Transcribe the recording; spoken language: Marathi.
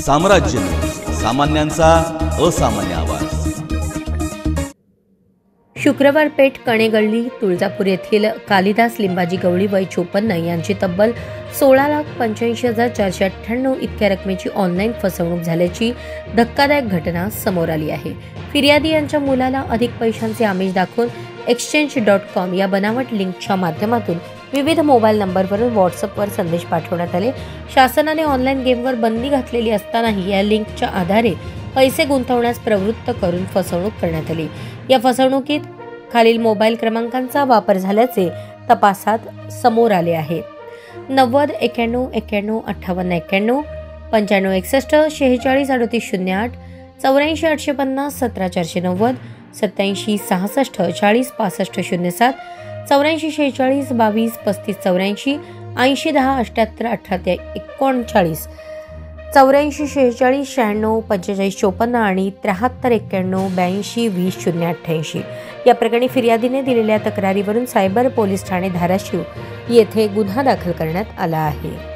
साम्राज्य, सामान्यांचा असामान्य आवाज। शुक्रवार पेठ कणेगल्ली तुळजापूर येथील कालिदास लिंबाजी गवळी वय 54 यांची तब्बल 16,85,498 इतक्या रकमेची ऑनलाईन फसवणूक झाल्याची धक्कादायक घटना समोर आली आहे। फिर्यादी यांच्या मुलाला अधिक पैशांचे आमिष दाखवून exchange.com या बनावट लिंकच्या माध्यमातून विविध मोबाईल नंबरवरून व्हॉट्सअपवर संदेश पाठवण्यात आले। शासनाने ऑनलाईन गेमवर बंदी घातलेली असतानाही या लिंकच्या आधारे पैसे गुंतवण्यास प्रवृत्त करून फसवणूक करण्यात आली। या फसवणुकीत खालील मोबाईल क्रमांकांचा वापर झाल्याचे तपासात समोर आले आहे। 90 91 91 58 91 95 61 46 38 08 84 850 17 490 87 66 40 65 07 84 46 22 35 84 80 10 78 18 39 84 46 96 45 54 आणि 73 91 82 20 088 या प्रकरणी फिर्यादीने दिलेल्या तक्रारीवरून सायबर पोलीस ठाणे धाराशिव येथे गुन्हा दाखल करण्यात आला आहे।